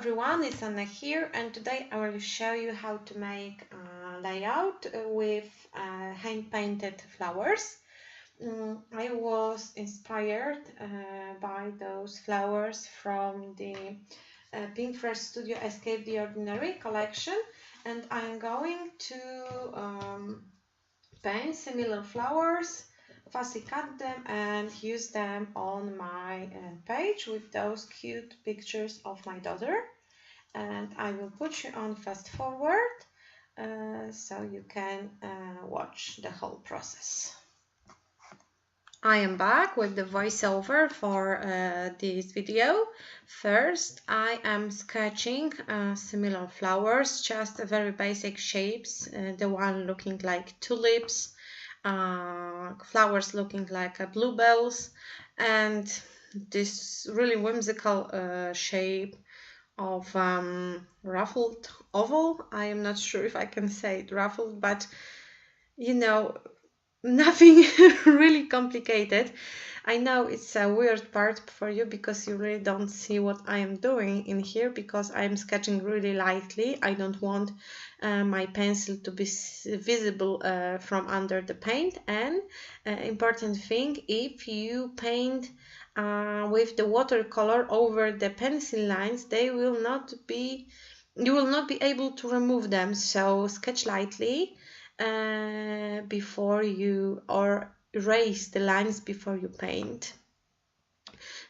everyone, it's Anna here, and today I will show you how to make a layout with hand-painted flowers. I was inspired by those flowers from the Pinterest Studio Escape the Ordinary collection, and I'm going to paint similar flowers, fussy cut them and use them on my page with those cute pictures of my daughter. And I will put you on fast forward so you can watch the whole process. I am back with the voiceover for this video. First, I am sketching similar flowers, just very basic shapes. The one looking like tulips, flowers looking like bluebells, and this really whimsical shape of ruffled oval. I am not sure if I can say it ruffled, but you know, nothing really complicated. I know it's a weird part for you because you really don't see what I am doing in here because I am sketching really lightly. I don't want my pencil to be visible from under the paint. And important thing, if you paint with the watercolor over the pencil lines, you will not be able to remove them. So sketch lightly before you, or erase the lines before you paint.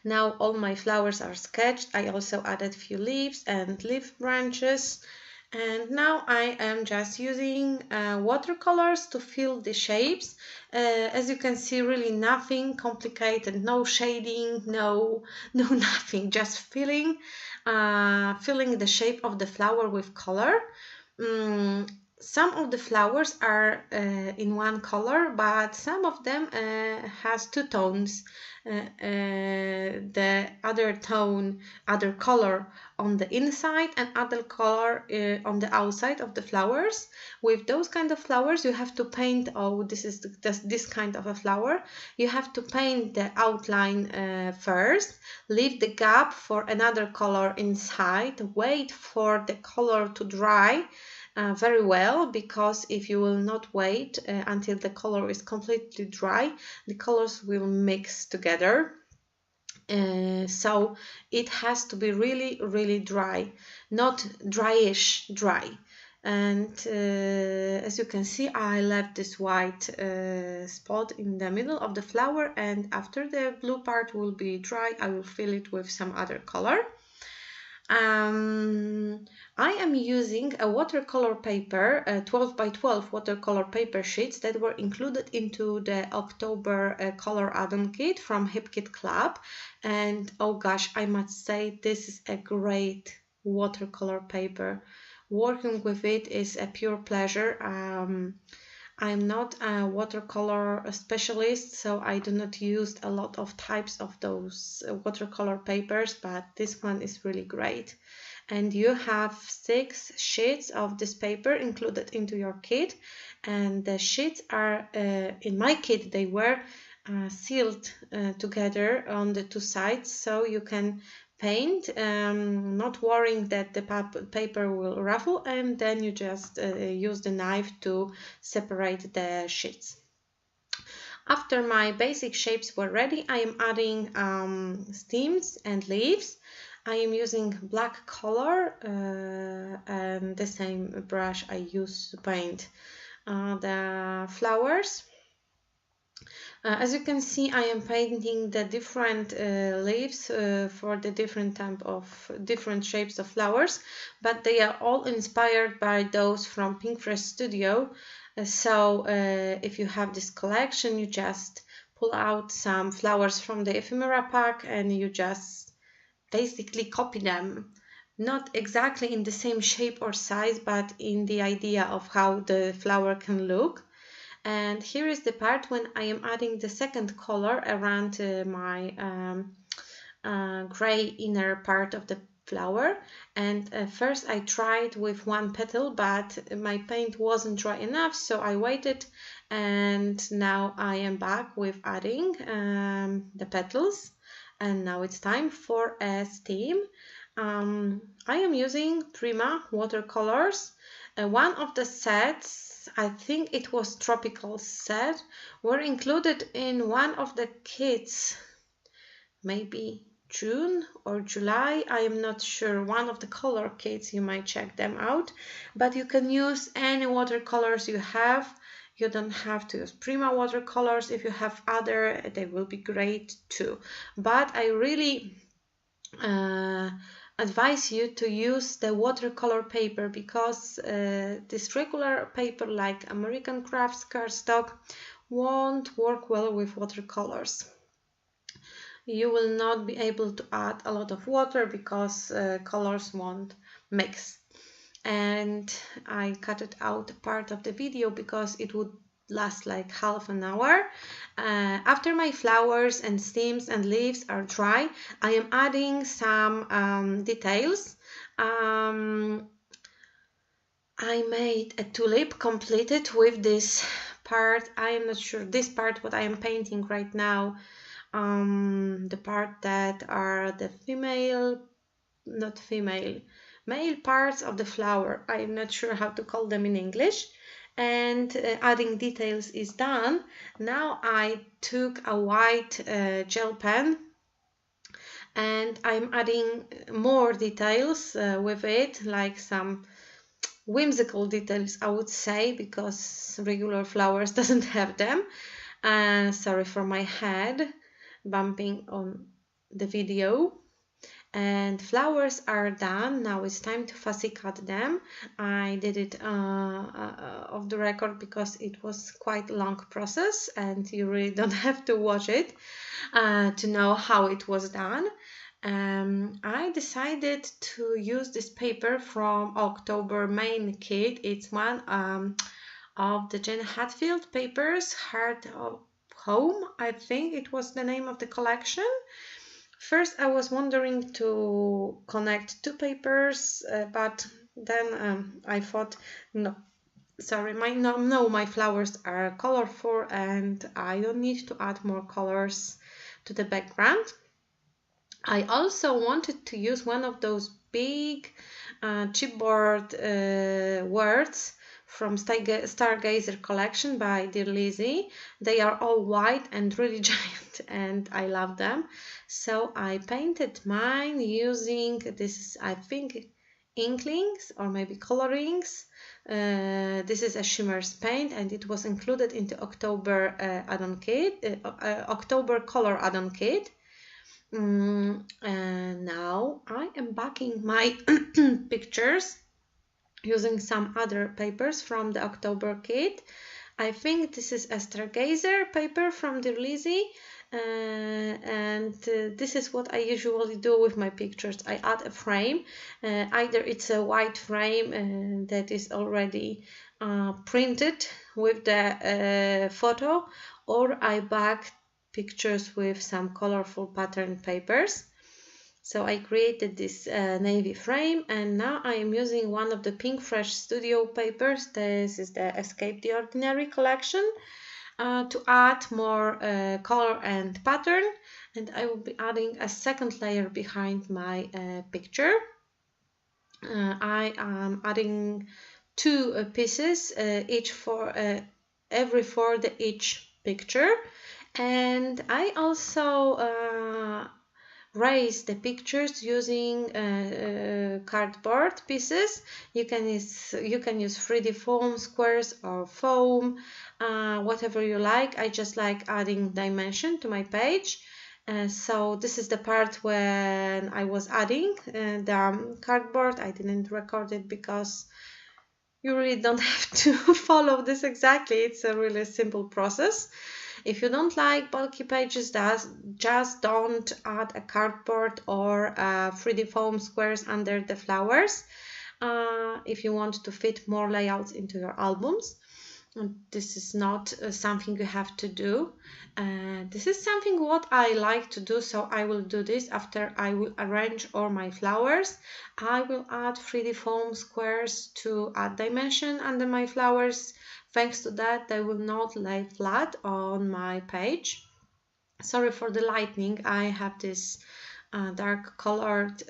Now all my flowers are sketched. I also added few leaves and leaf branches, and now I am just using watercolors to fill the shapes. As you can see, really nothing complicated, no shading, no nothing, just filling the shape of the flower with color. Some of the flowers are in one color, but some of them has two tones. The other color on the inside and other color on the outside of the flowers. With those kind of flowers, you have to paint. Oh, this is this kind of a flower. You have to paint the outline first. Leave the gap for another color inside. Wait for the color to dry very well, because if you will not wait until the color is completely dry, the colors will mix together. So it has to be really dry, not dryish, dry. And as you can see, I left this white spot in the middle of the flower, and after the blue part will be dry, I will fill it with some other color. I am using a watercolor paper, 12 by 12 watercolor paper sheets that were included into the October color add-on kit from Hip Kit Club. And oh gosh, I must say this is a great watercolor paper. Working with it is a pure pleasure. I'm not a watercolor specialist, so I do not use a lot of types of those watercolor papers, but this one is really great. And you have 6 sheets of this paper included into your kit, and the sheets are, in my kit, they were sealed together on the 2 sides, so you can paint, not worrying that the paper will ruffle, and then you just use the knife to separate the sheets. After my basic shapes were ready, I am adding stems and leaves. I am using black color and the same brush I use to paint the flowers. As you can see, I am painting the different leaves for the different shapes of flowers, but they are all inspired by those from Pinterest Studio. So if you have this collection, you just pull out some flowers from the ephemera pack and you just basically copy them. Not exactly in the same shape or size, but in the idea of how the flower can look. And here is the part when I am adding the second color around my gray inner part of the flower. And first I tried with one petal, but my paint wasn't dry enough, so I waited, and now I am back with adding the petals. And now it's time for a stem. I am using Prima watercolors. One of the sets, I think it was tropical set, were included in one of the kits, maybe June or July, I am not sure, one of the color kits. You might check them out, but you can use any watercolors you have. You don't have to use Prima watercolors. If you have other, they will be great too, but I really advise you to use the watercolor paper, because this regular paper like American Crafts cardstock won't work well with watercolors. You will not be able to add a lot of water because colors won't mix. And I cut it out part of the video because it would last like half an hour. After my flowers and stems and leaves are dry, I am adding some details. I made a tulip completed with this part. I am not sure this part what I am painting right now. The part that are the male parts of the flower. I'm not sure how to call them in English. And adding details is done. Now I took a white gel pen and I'm adding more details with it, like some whimsical details, I would say, because regular flowers doesn't have them. Sorry for my head bumping on the video. And flowers are done. Now it's time to fussy cut them. I did it off the record because it was quite a long process and you really don't have to watch it to know how it was done. I decided to use this paper from October main kit. It's one of the Jen Hatfield papers, Heart of Home, I think it was the name of the collection. First I was wondering to connect two papers, but then I thought, no, sorry, my flowers are colorful and I don't need to add more colors to the background. I also wanted to use one of those big chipboard words from Stargazer collection by Dear Lizzie. They are all white and really giant and I love them. So I painted mine using this, I think, inklings or maybe colorings. This is a shimmers paint and it was included into October add-on kit, October color add-on kit. And now I am backing my pictures using some other papers from the October kit. I think this is a Stargazer paper from Dear Lizzie, and this is what I usually do with my pictures. I add a frame, either it's a white frame that is already printed with the photo, or I back pictures with some colorful pattern papers. So I created this navy frame and now I am using one of the Pink Fresh Studio papers. This is the Escape the Ordinary collection to add more color and pattern, and I will be adding a second layer behind my picture. I am adding two pieces, each for each picture, and I also raise the pictures using cardboard pieces. You can use 3D foam, squares or foam, whatever you like. I just like adding dimension to my page. So this is the part when I was adding the cardboard. I didn't record it because you really don't have to follow this exactly. It's a really simple process. If you don't like bulky pages, just don't add a cardboard or 3D foam squares under the flowers if you want to fit more layouts into your albums. This is not something you have to do. This is something what I like to do, so I will do this after I will arrange all my flowers. I will add 3D foam squares to add dimension under my flowers. Thanks to that, they will not lay flat on my page. Sorry for the lighting. I have this dark colored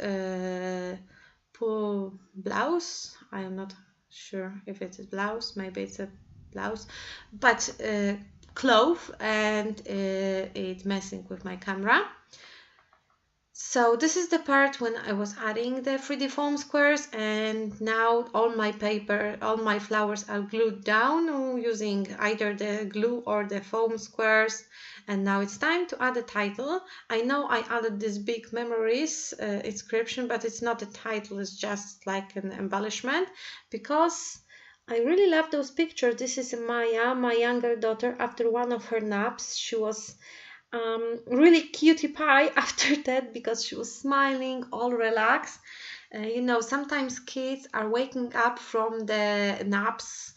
blouse. I am not sure if it's a blouse, maybe it's a blouse, but cloth, and it's messing with my camera. So this is the part when I was adding the 3D foam squares, and now all my paper, all my flowers are glued down using either the glue or the foam squares. And now it's time to add a title. I know I added this big memories inscription, but it's not a title, it's just like an embellishment, because I really love those pictures. This is Maya, my younger daughter, after one of her naps. She was really cutie pie after that, because she was smiling, all relaxed. You know, sometimes kids are waking up from the naps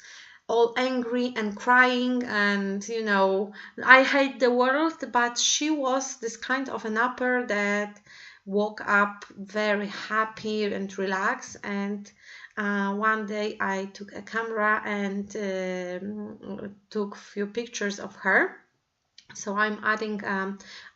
all angry and crying, and you know, I hate the world, but she was this kind of a napper that woke up very happy and relaxed. And one day I took a camera and took a few pictures of her. So I'm adding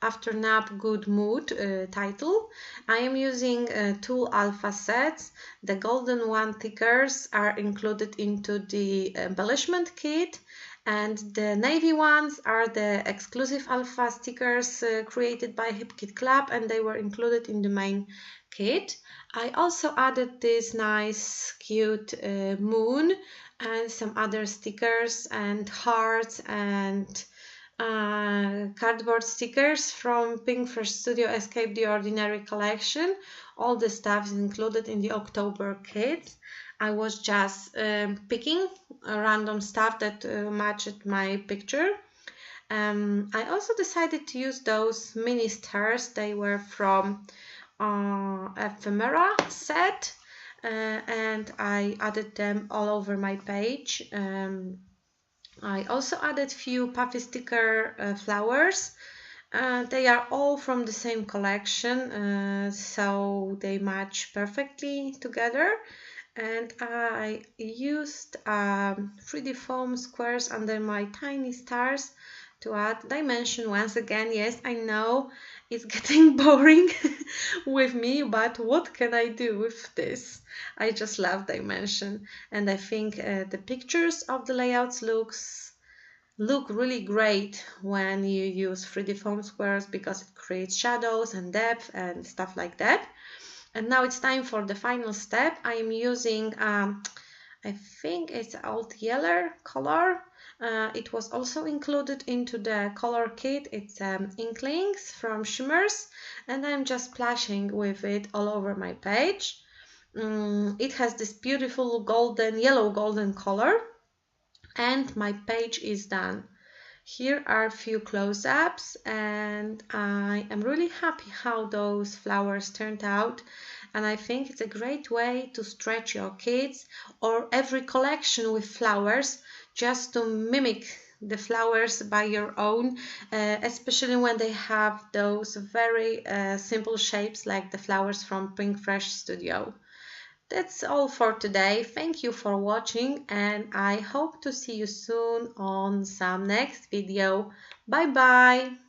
after nap good mood title. I am using two alpha sets. The golden one stickers are included into the embellishment kit, and the navy ones are the exclusive alpha stickers created by HipKit Club, and they were included in the main kit. I also added this nice cute moon and some other stickers and hearts and cardboard stickers from Pinkfresh Studio Escape the Ordinary collection. All the stuff is included in the October kit. I was just picking random stuff that matched my picture. I also decided to use those mini stars. They were from ephemera set, and I added them all over my page. I also added few puffy sticker flowers. They are all from the same collection, so they match perfectly together. And I used 3D foam squares under my tiny stars to add dimension once again. Yes, I know it's getting boring with me, but what can I do with this? I just love dimension, and I think the pictures of the layouts look really great when you use 3D foam squares, because it creates shadows and depth and stuff like that. And now it's time for the final step. I am using I think it's old yellow color. It was also included into the color kit. It's inklings from Shimmers, and I'm just splashing with it all over my page. It has this beautiful golden, yellow golden color, and my page is done. Here are a few close-ups, and I am really happy how those flowers turned out, and I think it's a great way to stretch your kids or every collection with flowers, just to mimic the flowers by your own, especially when they have those very simple shapes like the flowers from Pinkfresh Studio. That's all for today. Thank you for watching, and I hope to see you soon on some next video. Bye bye!